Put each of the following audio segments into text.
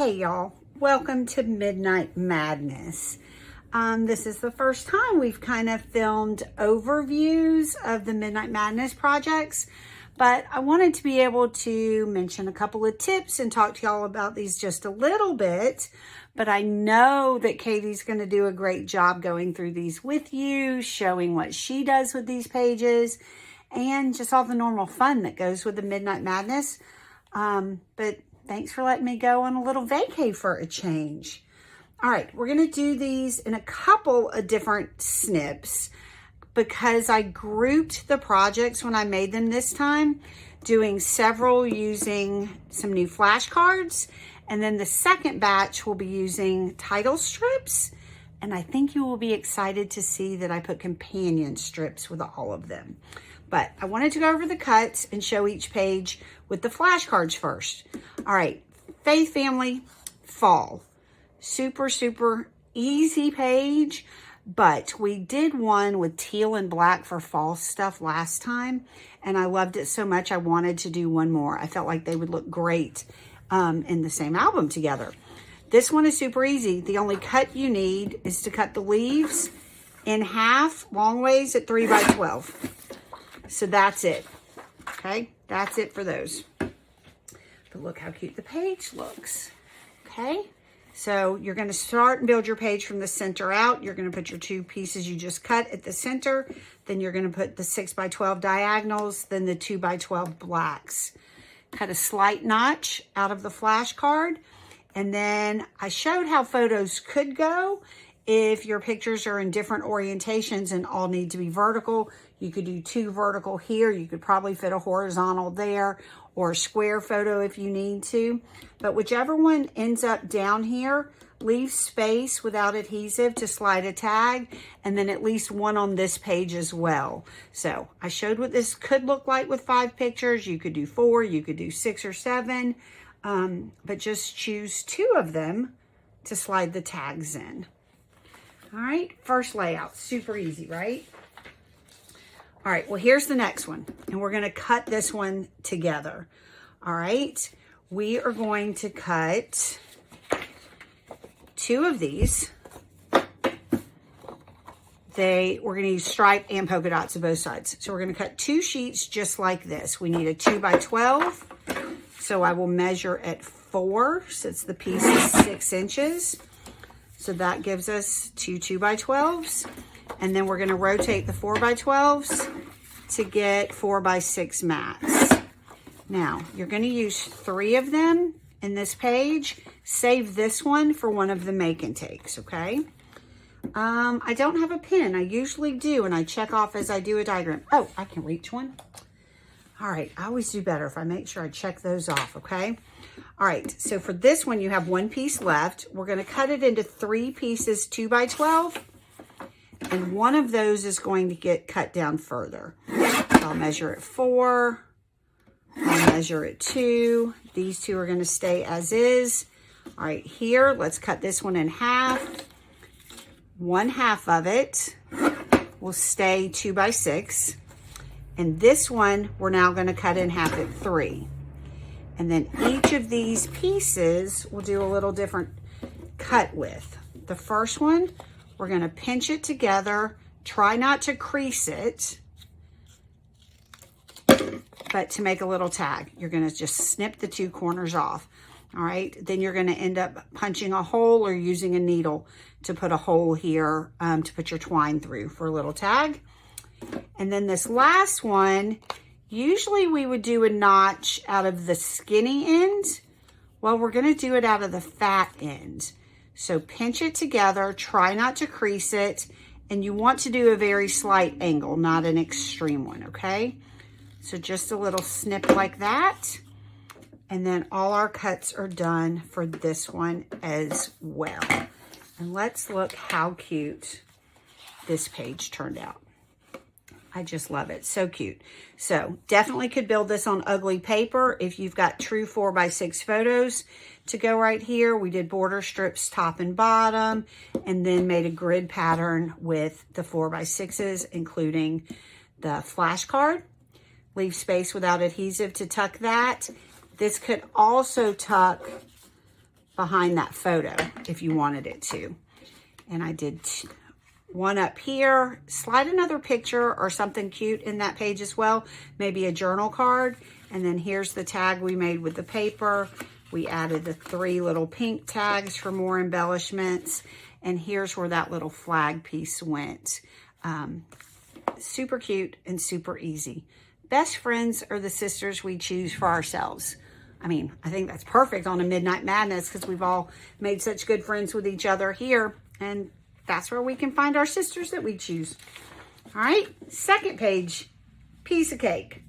Hey y'all, welcome to Midnight Madness. This is the first time we've kind of filmed overviews of the Midnight Madness projects, but I wanted to be able to mention a couple of tips and talk to y'all about these just a little bit. But I know that Katie's going to do a great job going through these with you, showing what she does with these pages, and just all the normal fun that goes with the Midnight Madness. But thanks for letting me go on a little vacay for a change. All right, we're going to do these in a couple of different snips because I grouped the projects when I made them this time, doing several using some new flashcards. And then the second batch will be using title strips. And I think you will be excited to see that I put companion strips with all of them. But I wanted to go over the cuts and show each page with the flashcards first. All right, Faith Family Fall. Super, super easy page, but we did one with teal and black for fall stuff last time, and I loved it so much I wanted to do one more. I felt like they would look great in the same album together. This one is super easy. The only cut you need is to cut the leaves in half, long ways at 3 by 12. So that's it. Okay, that's it for those. But look how cute the page looks. Okay, so you're going to start and build your page from the center out. You're going to put your two pieces you just cut at the center. Then you're going to put the 6 by 12 diagonals, then the 2 by 12 blacks. Cut a slight notch out of the flashcard. And then I showed how photos could go if your pictures are in different orientations and all need to be vertical. You could do 2 vertical here. You could probably fit a horizontal there, or a square photo if you need to. But whichever one ends up down here, leave space without adhesive to slide a tag, and then at least one on this page as well. So I showed what this could look like with 5 pictures. You could do 4, you could do 6 or 7, but just choose 2 of them to slide the tags in. All right, first layout, super easy, right? All right, well, here's the next one, and we're going to cut this one together. All right, we are going to cut 2 of these. We're going to use stripe and polka dots on both sides. So we're going to cut 2 sheets just like this. We need a 2 by 12. So I will measure at 4 since the piece is 6 inches. So that gives us 2 2 by 12s. And then we're going to rotate the 4 by 12s to get 4 by 6 mats. Now, you're going to use 3 of them in this page. Save this one for one of the make and takes, okay? I don't have a pen. I usually do, and I check off as I do a diagram. Oh, I can reach one. All right, I always do better if I make sure I check those off, okay? All right, so for this one, you have 1 piece left. We're going to cut it into 3 pieces, 2 by 12. And one of those is going to get cut down further. I'll measure at 4. I'll measure at 2. These 2 are going to stay as is. All right, here, let's cut this one in half. 1/2 of it will stay 2 by 6. And this one, we're now going to cut in half at 3. And then each of these pieces will do a little different cut width. The first one, we're going to pinch it together. Try not to crease it, but to make a little tag. You're going to just snip the 2 corners off. All right, then you're going to end up punching a hole or using a needle to put a hole here to put your twine through for a little tag. And then this last one, usually we would do a notch out of the skinny end. Well, we're going to do it out of the fat end. So pinch it together, try not to crease it, and you want to do a very slight angle, not an extreme one, okay? So just a little snip like that. And then all our cuts are done for this one as well. And let's look how cute this page turned out. I just love it. So cute. So definitely could build this on ugly paper if you've got true 4 by 6 photos to go right here. We did border strips top and bottom, and then made a grid pattern with the 4 by 6s, including the flashcard. Leave space without adhesive to tuck that. This could also tuck behind that photo if you wanted it to. And I did one up here. Slide another picture or something cute in that page as well, maybe a journal card. And then here's the tag we made with the paper. We added the 3 little pink tags for more embellishments. And here's where that little flag piece went. Super cute and super easy. Best friends are the sisters we choose for ourselves. I mean, I think that's perfect on a Midnight Madness because we've all made such good friends with each other here. And that's where we can find our sisters that we choose. All right, second page, piece of cake.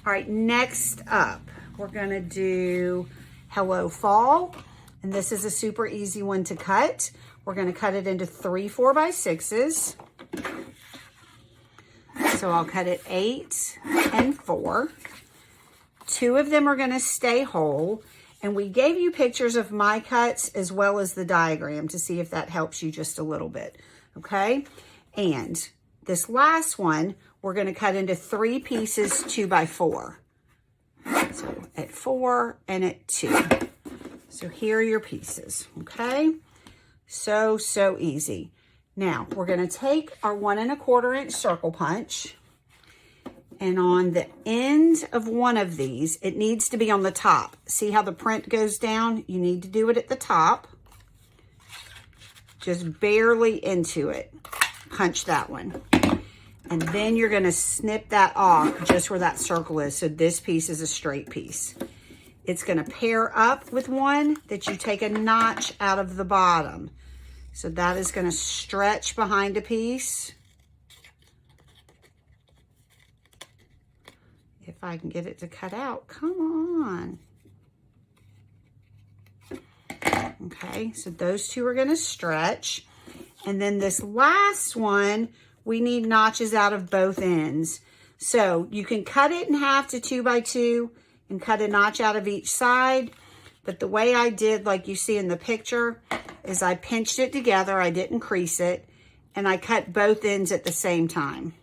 All right, next up, we're gonna do Hello Fall. And this is a super easy one to cut. We're gonna cut it into 3 4x6s. So I'll cut it 8 and 4. 2 of them are gonna stay whole. And we gave you pictures of my cuts as well as the diagram to see if that helps you just a little bit, okay? And this last one, we're gonna cut into 3 pieces 2x4. So at 4 and at 2. So here are your pieces, okay? So easy. Now, we're gonna take our 1 1/4 inch circle punch, and on the end of one of these, it needs to be on the top. See how the print goes down? You need to do it at the top. Just barely into it. Punch that one. And then you're gonna snip that off just where that circle is. So this piece is a straight piece. It's gonna pair up with one that you take a notch out of the bottom. So that is gonna stretch behind a piece. If I can get it to cut out, come on. Okay, so those 2 are gonna stretch. And then this last one, we need notches out of both ends. So you can cut it in half to 2x2 and cut a notch out of each side. But the way I did, like you see in the picture, is I pinched it together, I didn't crease it, and I cut both ends at the same time.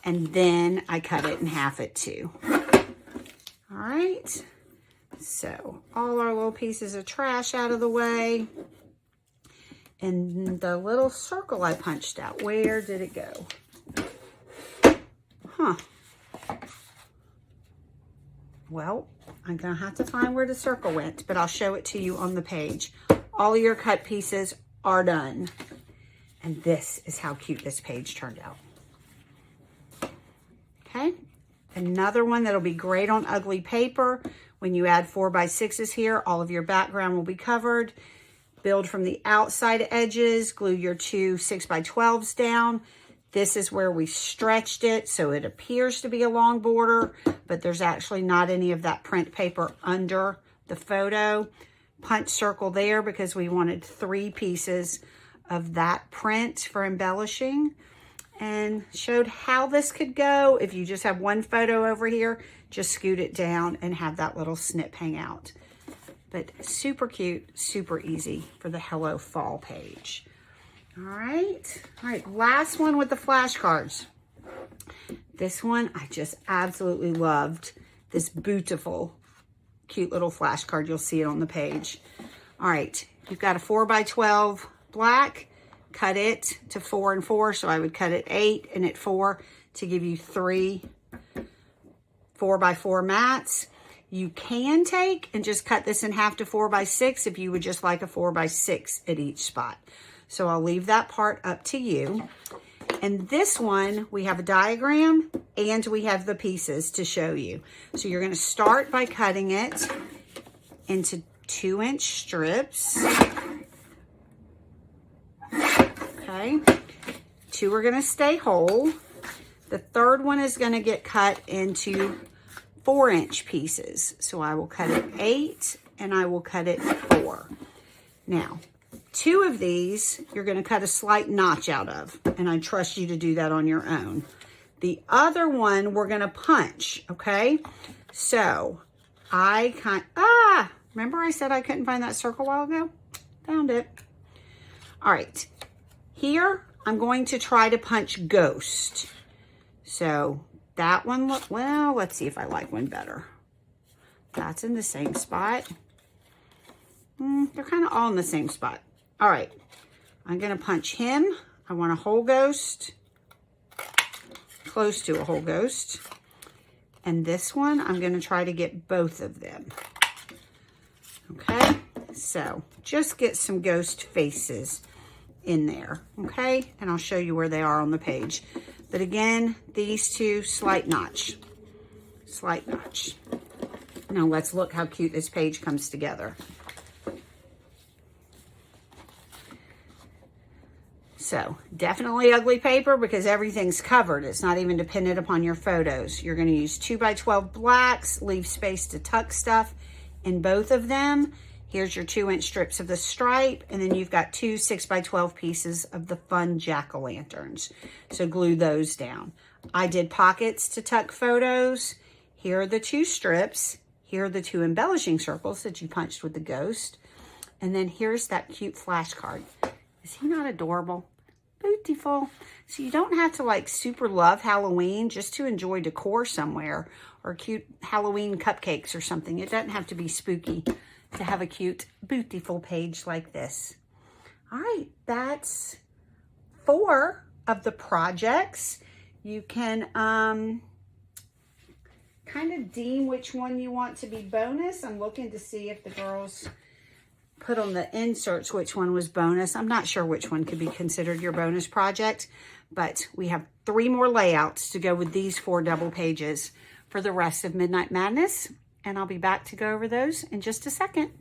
And then I cut it in half at 2. All right, so all our little pieces of trash out of the way. And the little circle I punched out, where did it go? Huh. Well, I'm gonna have to find where the circle went, but I'll show it to you on the page. All your cut pieces are done. And this is how cute this page turned out. Okay, another one that'll be great on ugly paper. When you add 4x6s here, all of your background will be covered. Build from the outside edges, glue your 2 6x12s down. This is where we stretched it, so it appears to be a long border, but there's actually not any of that print paper under the photo. Punch circle there because we wanted 3 pieces of that print for embellishing. And showed how this could go. If you just have one photo over here, just scoot it down and have that little snip hang out. But super cute, super easy for the Hello Fall page. All right, last one with the flashcards. This one I just absolutely loved. This beautiful, cute little flashcard. You'll see it on the page. All right, you've got a 4x12 black. Cut it to 4 and 4, so I would cut it 8 and at 4 to give you 3 4x4 mats. You can take and just cut this in half to 4x6 if you would just like a 4x6 at each spot. So I'll leave that part up to you. And this one, we have a diagram and we have the pieces to show you. So you're gonna start by cutting it into 2-inch strips. Okay, 2 are gonna stay whole. The third one is gonna get cut into 4-inch pieces. So I will cut it 8 and I will cut it 4. Now, 2 of these, you're gonna cut a slight notch out of, and I trust you to do that on your own. The other one, we're gonna punch, okay? So, remember I said I couldn't find that circle a while ago? Found it. All right, here, I'm going to try to punch Ghost. So, that one, well, let's see if I like one better. That's in the same spot. They're kind of all in the same spot. All right, I'm gonna punch him. I want a whole ghost, close to a whole ghost. And this one, I'm gonna try to get both of them. Okay, so just get some ghost faces in there, okay? And I'll show you where they are on the page. But again, these two, slight notch, slight notch. Now let's look how cute this page comes together. So definitely ugly paper because everything's covered. It's not even dependent upon your photos. You're gonna use 2x12 blacks, leave space to tuck stuff in both of them. Here's your 2-inch strips of the stripe, and then you've got 2 6x12 pieces of the fun jack-o'-lanterns. So glue those down. I did pockets to tuck photos. Here are the 2 strips. Here are the 2 embellishing circles that you punched with the ghost. And then here's that cute flashcard. Is he not adorable? Beautiful. So you don't have to like super love Halloween just to enjoy decor somewhere or cute Halloween cupcakes or something. It doesn't have to be spooky to have a cute, beautiful page like this. All right, that's 4 of the projects. You can kind of deem which one you want to be bonus. I'm looking to see if the girls put on the inserts which one was bonus. I'm not sure which one could be considered your bonus project, but we have 3 more layouts to go with these 4 double pages for the rest of Midnight Madness. And I'll be back to go over those in just a second.